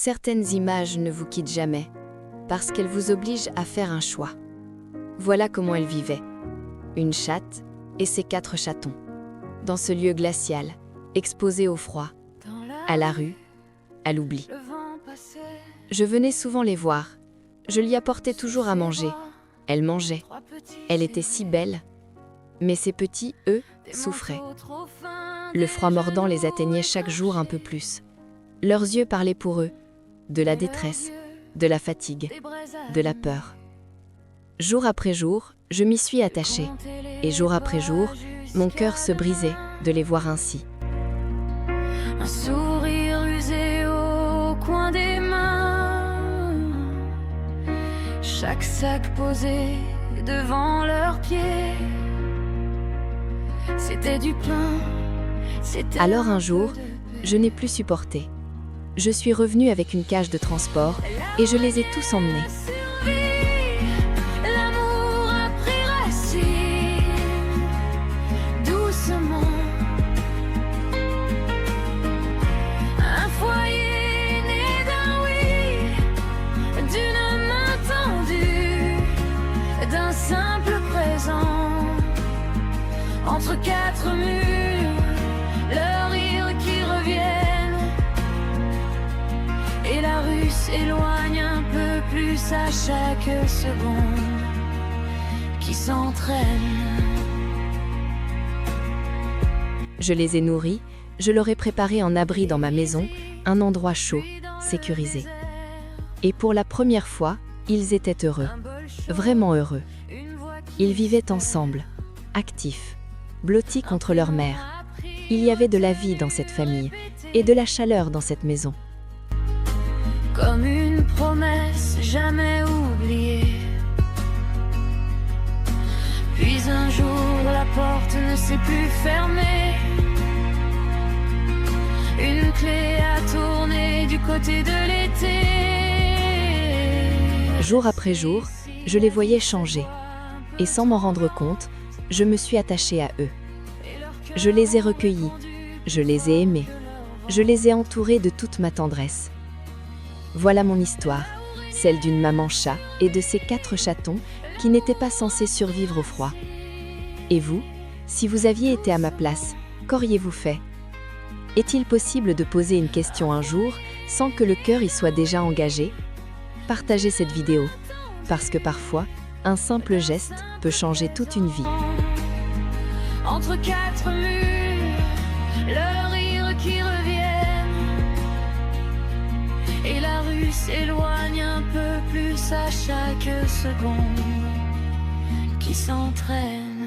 Certaines images ne vous quittent jamais, parce qu'elles vous obligent à faire un choix. Voilà comment elle vivait. Une chatte et ses 4 chatons. Dans ce lieu glacial, exposé au froid, à la rue, à l'oubli. Je venais souvent les voir. Je lui apportais toujours à manger. Elle mangeait. Elle était si belle. Mais ces petits, eux, souffraient. Le froid mordant les atteignait chaque jour un peu plus. Leurs yeux parlaient pour eux, de la détresse, de la fatigue, de la peur. Jour après jour, je m'y suis attachée. Et jour après jour, mon cœur se brisait de les voir ainsi. Un sourire usé au coin des mains, chaque sac posé devant leurs pieds. C'était du pain, c'était... Alors un jour, je n'ai plus supporté. Je suis revenue avec une cage de transport et je les ai tous emmenés. L'amour a pris racine doucement. Un foyer né d'un oui, d'une main tendue, d'un simple présent. Entre 4 murs, leurs rires qui reviennent. Et la rue s'éloigne un peu plus à chaque seconde qui s'entraîne. Je les ai nourris, je leur ai préparé un abri dans ma maison, un endroit chaud, sécurisé. Et pour la première fois, ils étaient heureux, vraiment heureux. Ils vivaient ensemble, actifs, blottis contre leur mère. Il y avait de la vie dans cette famille et de la chaleur dans cette maison. Comme une promesse jamais oubliée. Puis un jour la porte ne s'est plus fermée. Une clé a tourné du côté de l'été. Jour après jour, je les voyais changer. Et sans m'en rendre compte, je me suis attachée à eux. Je les ai recueillis, je les ai aimés, je les ai entourés de toute ma tendresse. Voilà mon histoire, celle d'une maman chat et de ses 4 chatons qui n'étaient pas censés survivre au froid. Et vous, si vous aviez été à ma place, qu'auriez-vous fait? Est-il possible de poser une question un jour sans que le cœur y soit déjà engagé? Partagez cette vidéo, parce que parfois, un simple geste peut changer toute une vie. Entre 4 murs, leurs rires qui reviennent. Et la rue s'éloigne un peu plus à chaque seconde qui s'entraîne.